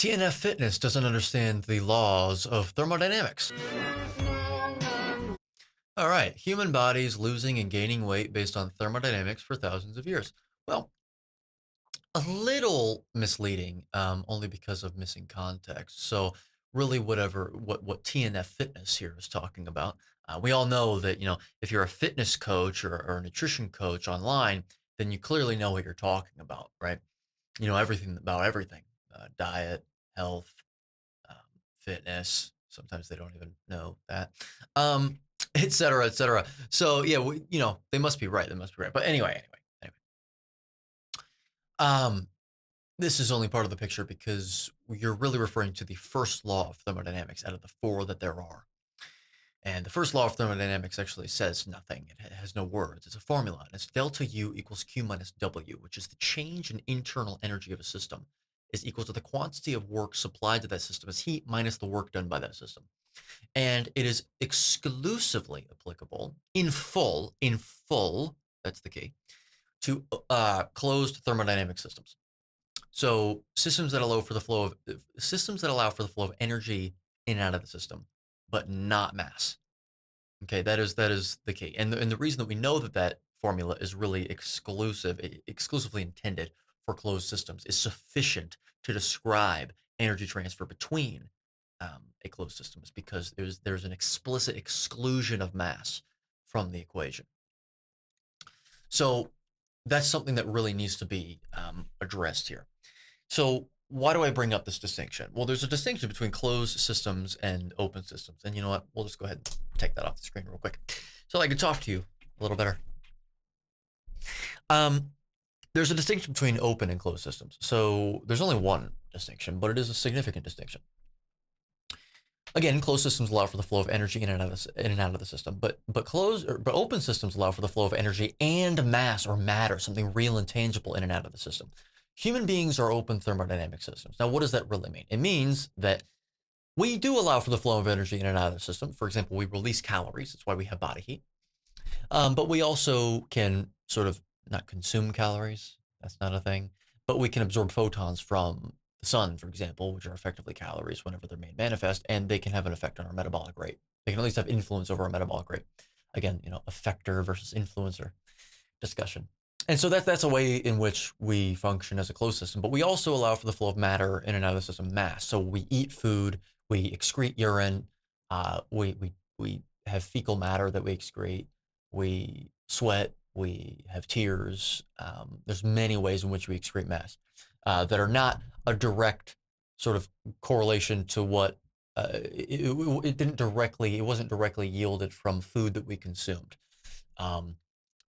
TNF Fitness doesn't understand the laws of thermodynamics. All right, human bodies losing and gaining weight based on thermodynamics for thousands of years. Well, a little misleading, only because of missing context. So really, what TNF Fitness here is talking about, we all know that if you're a fitness coach or a nutrition coach online, then you clearly know what you're talking about, right? You know everything about everything, diet, health, um, fitness. Sometimes they don't even know that, et cetera, et cetera. So yeah, they must be right. They must be right. But anyway. Um, this is only part of the picture because you're really referring to the first law of thermodynamics out of the four that there are. And the first law of thermodynamics actually says nothing. It has no words. It's a formula. And it's delta U equals Q minus W, which is the change in internal energy of a system is equal to the quantity of work supplied to that system as heat minus the work done by that system. And it is exclusively applicable in full, that's the key, to closed thermodynamic systems. So systems that allow for the flow of energy in and out of the system, but not mass. Okay, that is the key. And the reason that we know that formula is really exclusively intended for closed systems is sufficient to describe energy transfer between a closed system is because there's an explicit exclusion of mass from the equation. So that's something that really needs to be addressed here. So why do I bring up this distinction? Well, there's a distinction between closed systems and open systems. And you know what? We'll just go ahead and take that off the screen real quick so I can talk to you a little better. There's a distinction between open and closed systems. So there's only one distinction, but it is a significant distinction. Again, closed systems allow for the flow of energy in and out of the system, but open systems allow for the flow of energy and mass or matter, something real and tangible in and out of the system. Human beings are open thermodynamic systems. Now, what does that really mean? It means that we do allow for the flow of energy in and out of the system. For example, we release calories. That's why we have body heat. But we also can sort of not consume calories. That's not a thing. But we can absorb photons from the sun, for example, which are effectively calories whenever they're made manifest, and they can have an effect on our metabolic rate. They can at least have influence over our metabolic rate. Again, effector versus influencer discussion. And so that's a way in which we function as a closed system, but we also allow for the flow of matter in and out of the system, mass. So we eat food, we excrete urine, we have fecal matter that we excrete, we sweat, we have tears. There's many ways in which we excrete mass that are not a direct sort of correlation to what it wasn't directly yielded from food that we consumed,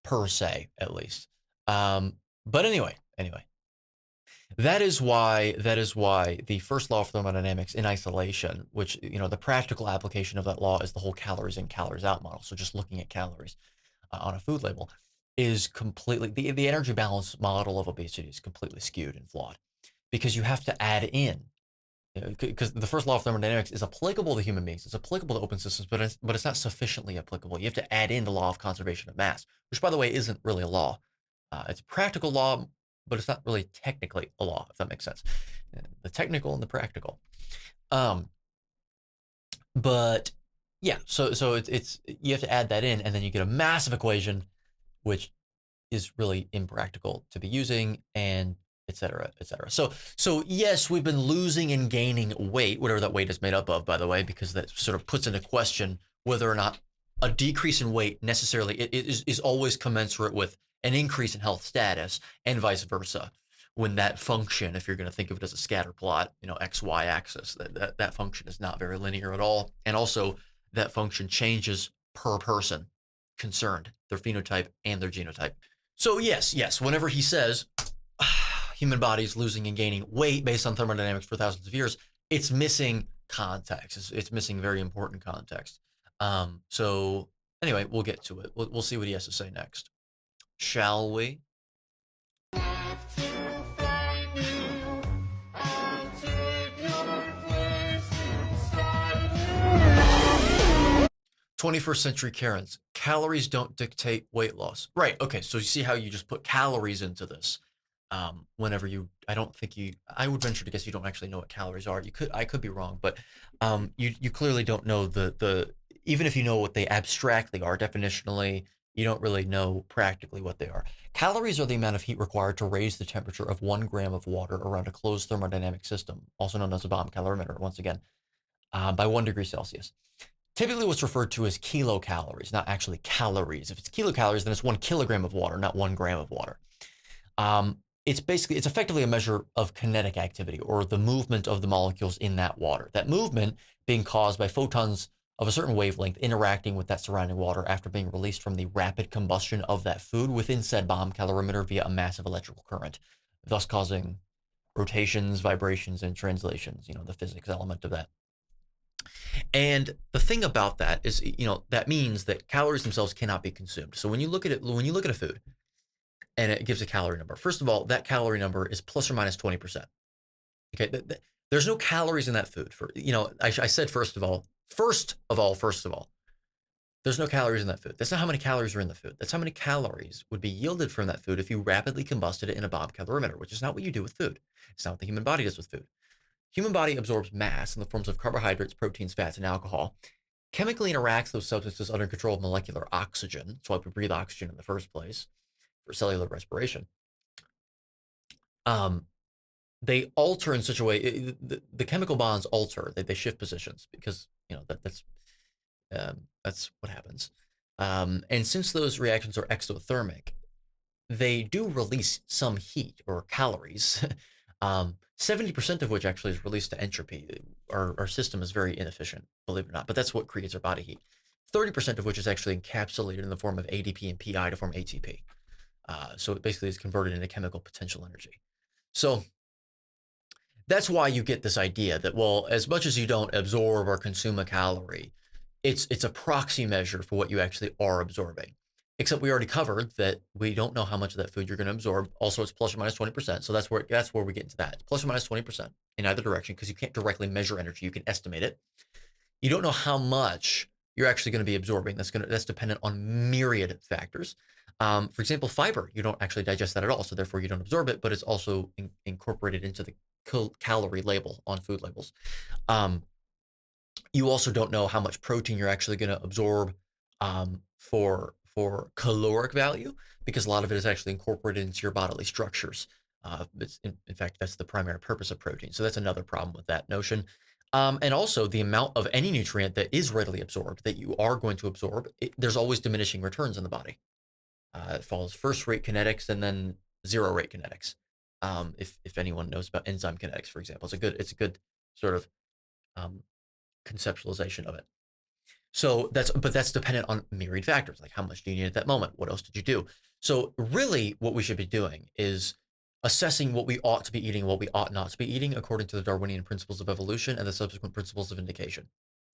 per se, at least. But anyway, that is why the first law of thermodynamics in isolation, which, the practical application of that law is the whole calories in, calories out model. So just looking at calories on a food label is completely, the energy balance model of obesity is completely skewed and flawed because you have to add in, because the first law of thermodynamics is applicable to human beings. It's applicable to open systems, but it's not sufficiently applicable. You have to add in the law of conservation of mass, which, by the way, isn't really a law. It's a practical law, but it's not really technically a law, if that makes sense. The technical and the practical. But yeah, so it's you have to add that in, and then you get a massive equation, which is really impractical to be using, and et cetera, et cetera. So yes, we've been losing and gaining weight, whatever that weight is made up of, by the way, because that sort of puts into question whether or not a decrease in weight necessarily is always commensurate with an increase in health status, and vice versa. When that function, if you're going to think of it as a scatter plot, XY axis, that function is not very linear at all. And also that function changes per person concerned, their phenotype and their genotype. So yes, whenever he says human bodies losing and gaining weight based on thermodynamics for thousands of years, it's missing context. It's missing very important context. So anyway, we'll get to it. We'll see what he has to say next. Shall we? 21st century Karens, calories don't dictate weight loss. Right, okay, so you see how you just put calories into this. whenever I don't think I would venture to guess you don't actually know what calories are. I could be wrong, but you clearly don't know even if you know what they abstractly are, definitionally, you don't really know practically what they are. Calories are the amount of heat required to raise the temperature of 1 gram of water around a closed thermodynamic system, also known as a bomb calorimeter, once again, by 1 degree Celsius. Typically, what's referred to as kilocalories, not actually calories. If it's kilocalories, then it's 1 kilogram of water, not 1 gram of water. It's effectively a measure of kinetic activity, or the movement of the molecules in that water. That movement being caused by photons of a certain wavelength interacting with that surrounding water after being released from the rapid combustion of that food within said bomb calorimeter via a massive electrical current, thus causing rotations, vibrations, and translations, the physics element of that. And the thing about that is, that means that calories themselves cannot be consumed. So when you look at a food and it gives a calorie number, first of all, that calorie number is plus or minus 20%. Okay. There's no calories in that food. I said, first of all, there's no calories in that food. That's not how many calories are in the food. That's how many calories would be yielded from that food if you rapidly combusted it in a bomb calorimeter, which is not what you do with food. It's not what the human body does with food. Human body absorbs mass in the forms of carbohydrates, proteins, fats, and alcohol, chemically interacts those substances under control of molecular oxygen. That's why we breathe oxygen in the first place, for cellular respiration. They alter in such a way, the chemical bonds alter, they shift positions, because that's what happens. And since those reactions are exothermic, they do release some heat or calories. 70% of which actually is released to entropy. Our system is very inefficient, believe it or not, but that's what creates our body heat. 30% of which is actually encapsulated in the form of ADP and PI to form ATP. So it basically is converted into chemical potential energy. So that's why you get this idea that, well, as much as you don't absorb or consume a calorie, it's a proxy measure for what you actually are absorbing. Except we already covered that we don't know how much of that food you're going to absorb. Also, it's plus or minus 20%. So that's where we get into that. Plus or minus 20% in either direction, because you can't directly measure energy. You can estimate it. You don't know how much you're actually going to be absorbing. That's dependent on myriad factors. For example, fiber, you don't actually digest that at all, so therefore you don't absorb it, but it's also incorporated into the calorie label on food labels. You also don't know how much protein you're actually going to absorb for caloric value, because a lot of it is actually incorporated into your bodily structures. In fact, that's the primary purpose of protein. So that's another problem with that notion. And also the amount of any nutrient that is readily absorbed, that you are going to absorb, there's always diminishing returns in the body. It follows first-rate kinetics and then zero-rate kinetics. If anyone knows about enzyme kinetics, for example, it's a good sort of conceptualization of it. So that's dependent on myriad factors, like how much do you need at that moment? What else did you do? So really what we should be doing is assessing what we ought to be eating and what we ought not to be eating according to the Darwinian principles of evolution and the subsequent principles of indication.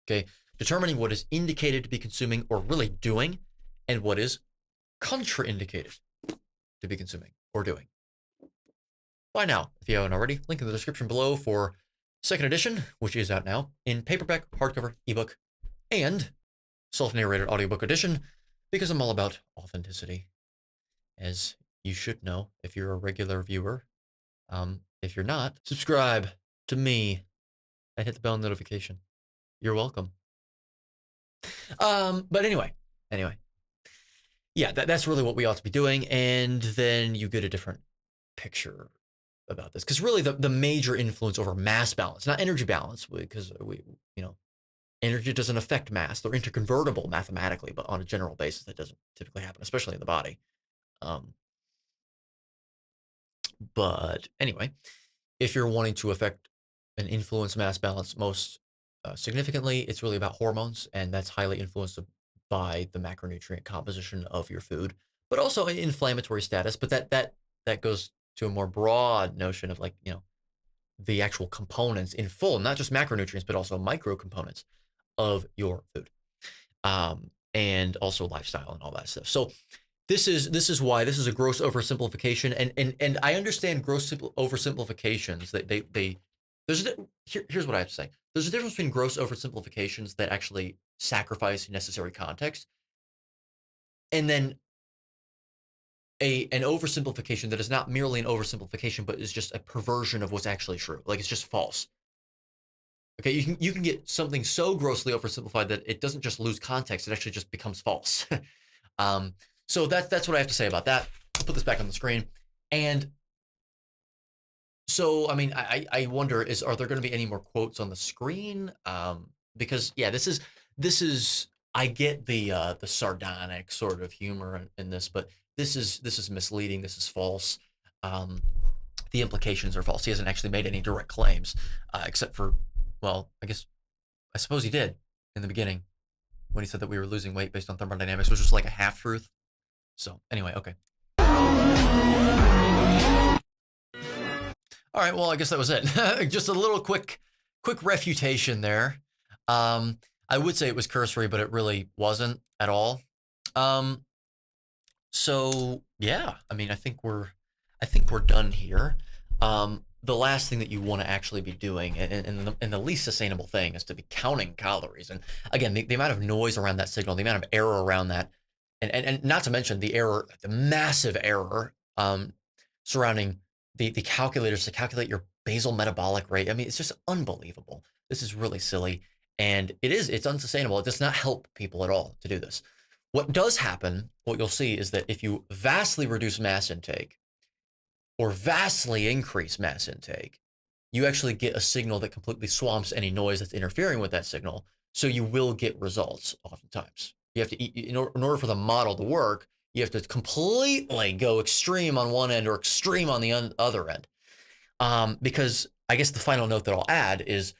Okay. Determining what is indicated to be consuming or really doing, and what is contraindicated to be consuming or doing. Buy now, if you haven't already. Link in the description below for second edition, which is out now in paperback, hardcover, ebook, and self-narrated audiobook edition, because I'm all about authenticity, as you should know if you're a regular viewer. If you're not, subscribe to me and hit the bell notification. You're welcome. But anyway, yeah, that's really what we ought to be doing, and then you get a different picture about this, because really the major influence over mass balance, not energy balance, because energy doesn't affect mass. They're interconvertible mathematically, but on a general basis, that doesn't typically happen, especially in the body. But anyway, if you're wanting to affect and influence mass balance most significantly, it's really about hormones, and that's highly influenced by the macronutrient composition of your food, but also inflammatory status. But that goes to a more broad notion of, like, the actual components in full, not just macronutrients, but also micro components of your food, and also lifestyle and all that stuff. So this is why this is a gross oversimplification, and I understand gross oversimplifications that here's what I have to say. There's a difference between gross oversimplifications that actually sacrifice necessary context, and then an oversimplification that is not merely an oversimplification, but is just a perversion of what's actually true. Like it's just false. Okay, you can get something so grossly oversimplified that it doesn't just lose context; it actually just becomes false. um, so that's what I have to say about that. I'll put this back on the screen, and so I mean, I wonder are there going to be any more quotes on the screen? Because yeah, this is I get the sardonic sort of humor in this, but this is misleading. This is false. Um, the implications are false. He hasn't actually made any direct claims, except for, well, I suppose he did in the beginning when he said that we were losing weight based on thermodynamics, which was like a half truth. So anyway, okay. All right, well, I guess that was it. Just a little quick refutation there. I would say it was cursory, but it really wasn't at all. So yeah, I mean, I think we're done here. The last thing that you want to actually be doing, and the least sustainable thing, is to be counting calories. And again, the amount of noise around that signal, the amount of error around that, and not to mention the massive error surrounding the calculators to calculate your basal metabolic rate. I mean, it's just unbelievable. This is really silly, and it's unsustainable. It does not help people at all to do this. What does happen, what you'll see, is that if you vastly reduce mass intake or vastly increase mass intake, you actually get a signal that completely swamps any noise that's interfering with that signal. So you will get results oftentimes. You have to eat, in order for the model to work, you have to completely go extreme on one end or extreme on the other end. Because I guess the final note that I'll add is,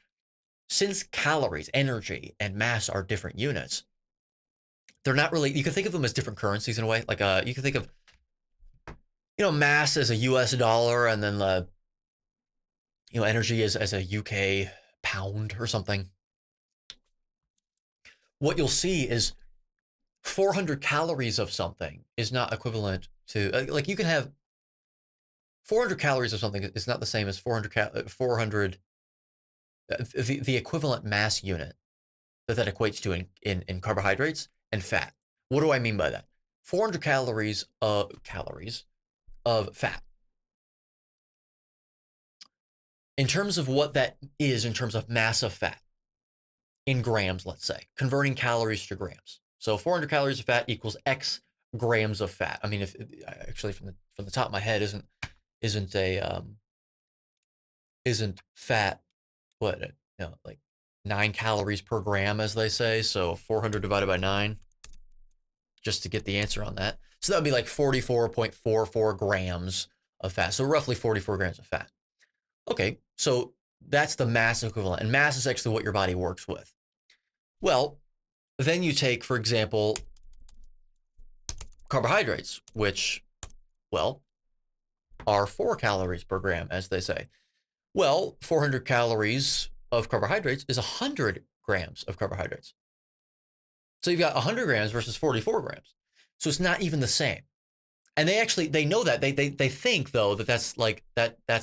since calories, energy, and mass are different units, they're not really, you can think of them as different currencies in a way. Like you can think of, mass as a US dollar, and then energy as a UK pound or something. What you'll see is 400 calories of something is not equivalent to, like, you can have 400 calories of something is not the same as 400 the equivalent mass unit that equates to in carbohydrates and fat. What do I mean by that? 400 calories of fat. In terms of what that is, in terms of mass of fat, in grams, let's say, converting calories to grams. So 400 calories of fat equals X grams of fat. I mean, if actually from the top of my head isn't fat, what, like 9 calories per gram, as they say. So 400 divided by 9, just to get the answer on that. So that would be like 44.44 grams of fat. So roughly 44 grams of fat. Okay, so that's the mass equivalent. And mass is actually what your body works with. Well, then you take, for example, carbohydrates, which, well, are 4 calories per gram, as they say. Well, 400 calories of carbohydrates is 100 grams of carbohydrates. So you've got 100 grams versus 44 grams. So it's not even the same. And they know that. They think, though, that's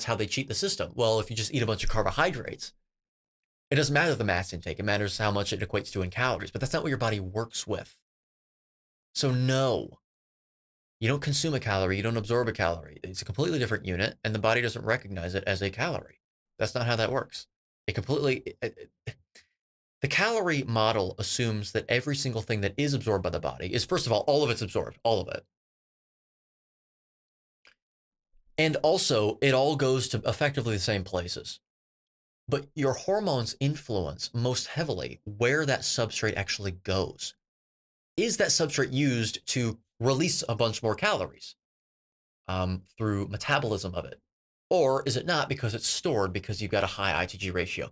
how they cheat the system. Well, if you just eat a bunch of carbohydrates, it doesn't matter the mass intake. It matters how much it equates to in calories. But that's not what your body works with. So no, you don't consume a calorie. You don't absorb a calorie. It's a completely different unit, and the body doesn't recognize it as a calorie. That's not how that works. The calorie model assumes that every single thing that is absorbed by the body is, first of all of it's absorbed, all of it. And also, it all goes to effectively the same places. But your hormones influence most heavily where that substrate actually goes. Is that substrate used to release a bunch more calories through metabolism of it? Or is it not, because it's stored because you've got a high IgG ratio?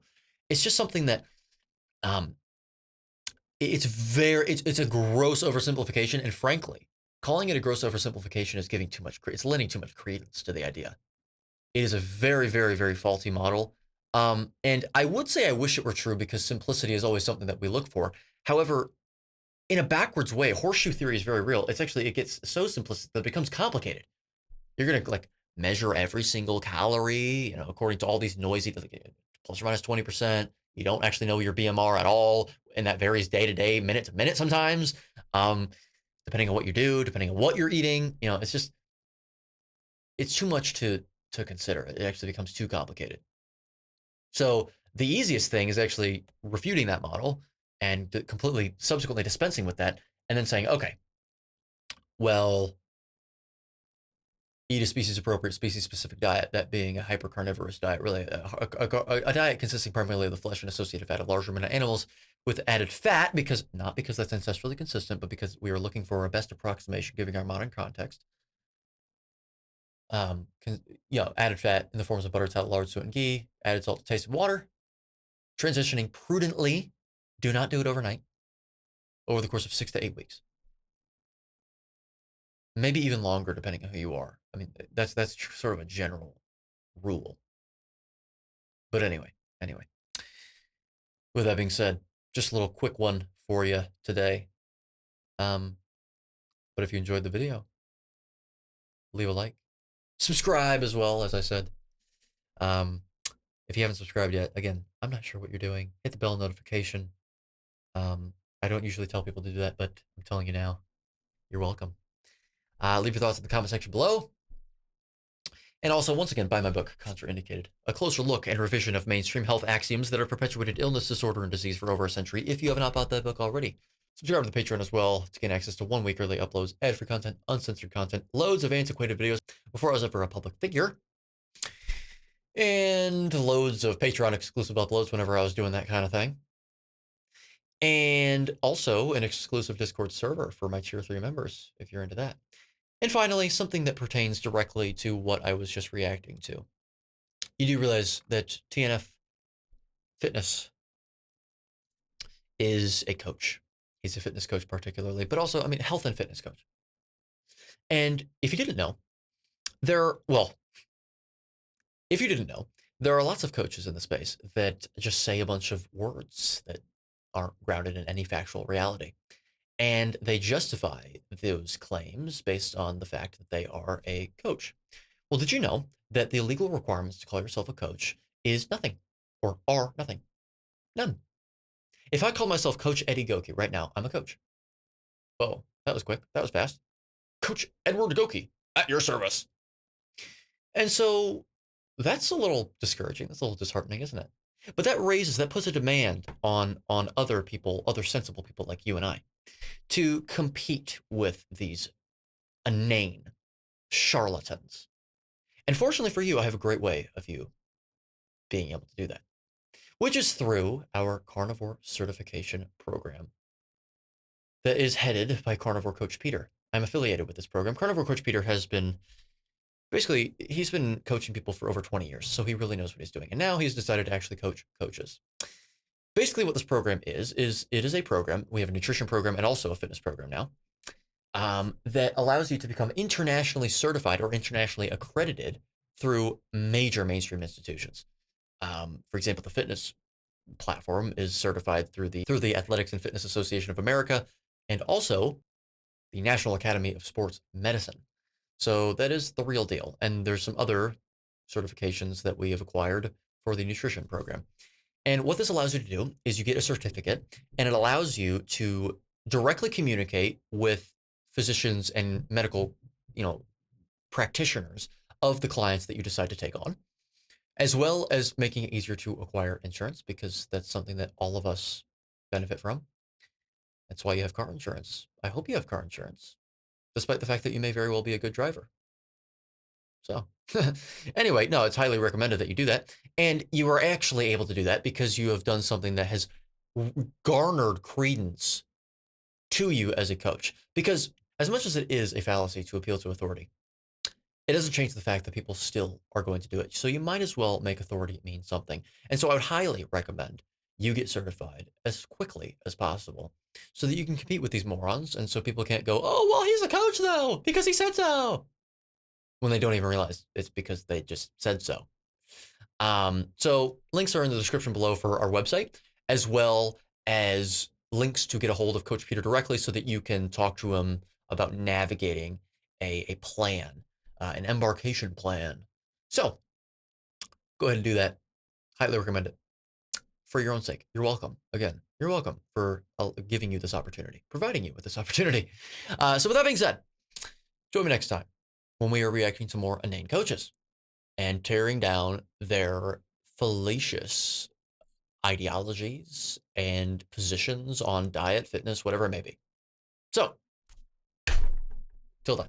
It's just something that it's a gross oversimplification. And frankly, calling it a gross oversimplification is giving too much, it's lending too much credence to the idea. It is a very, very, very faulty model. And I would say I wish it were true, because simplicity is always something that we look for. However, in a backwards way, horseshoe theory is very real. It gets so simplistic that it becomes complicated. You're going to like measure every single calorie, according to all these noisy, plus or minus 20%. You don't actually know your BMR at all. And that varies day to day, minute to minute sometimes, depending on what you do, depending on what you're eating. It's just, it's too much to consider. It actually becomes too complicated. So the easiest thing is actually refuting that model and completely subsequently dispensing with that, and then saying, okay, well, eat a species appropriate, species specific diet, that being a hypercarnivorous diet, really a diet consisting primarily of the flesh and associated fat of large ruminant animals with added fat, because not because that's ancestrally consistent, but because we are looking for our best approximation given our modern context. Added fat in the forms of butter, tallow, lard, suet, and ghee, added salt to taste of water, transitioning prudently. Do not do it overnight, over the course of 6 to 8 weeks. Maybe even longer, depending on who you are. I mean, that's sort of a general rule. But anyway. With that being said, just a little quick one for you today. But if you enjoyed the video, leave a like. Subscribe as well, as I said. If you haven't subscribed yet, again, I'm not sure what you're doing. Hit the bell notification. I don't usually tell people to do that, but I'm telling you now. You're welcome. Leave your thoughts in the comment section below. And also, once again, buy my book, Contrainidicated, a closer look and revision of mainstream health axioms that have perpetuated illness, disorder, and disease for over a century. If you have not bought that book already, subscribe to the Patreon as well to gain access to 1 week early uploads, ad-free content, uncensored content, loads of antiquated videos before I was ever a public figure, and loads of Patreon exclusive uploads whenever I was doing that kind of thing. And also an exclusive Discord server for my Tier 3 members, if you're into that. And finally, something that pertains directly to what I was just reacting to. You do realize that TNF Fitness is a coach. He's a fitness coach particularly, but also, I mean, health and fitness coach. And if you didn't know, if you didn't know, there are lots of coaches in the space that just say a bunch of words that aren't grounded in any factual reality. And they justify those claims based on the fact that they are a coach. Well, did you know that the legal requirements to call yourself a coach is nothing, or are nothing? None. If I call myself Coach Eddie Goki right now, I'm a coach. Whoa, that was quick. That was fast. Coach Edward Goki, at your service. And so that's a little discouraging. That's a little disheartening, isn't it? But that puts a demand on other people, other sensible people like you and I, to compete with these inane charlatans. And fortunately for you, I have a great way of you being able to do that, which is through our carnivore certification program that is headed by Carnivore Coach Peter. I'm affiliated with this program. Carnivore Coach Peter has been he's been coaching people for over 20 years, so he really knows what he's doing. And now he's decided to actually coach coaches. Basically, what this program is it is a program. We have a nutrition program and also a fitness program now that allows you to become internationally certified or internationally accredited through major mainstream institutions. For example, the fitness platform is certified through the Athletics and Fitness Association of America and also the National Academy of Sports Medicine. So that is the real deal. And there's some other certifications that we have acquired for the nutrition program. And what this allows you to do is you get a certificate, and it allows you to directly communicate with physicians and medical, practitioners of the clients that you decide to take on, as well as making it easier to acquire insurance, because that's something that all of us benefit from. That's why you have car insurance. I hope you have car insurance, despite the fact that you may very well be a good driver. So anyway, no, it's highly recommended that you do that. And you are actually able to do that because you have done something that has garnered credence to you as a coach. Because as much as it is a fallacy to appeal to authority, it doesn't change the fact that people still are going to do it. So you might as well make authority mean something. And so I would highly recommend you get certified as quickly as possible so that you can compete with these morons. And so people can't go, oh, well, he's a coach though, because he said so, when they don't even realize it's because they just said so. So links are in the description below for our website, as well as links to get a hold of Coach Peter directly so that you can talk to him about navigating a plan, an embarkation plan. So go ahead and do that. Highly recommend it for your own sake. You're welcome. Again, you're welcome for giving you this opportunity, providing you with this opportunity. So with that being said, join me next time when we are reacting to more inane coaches and tearing down their fallacious ideologies and positions on diet, fitness, whatever it may be. So, till then.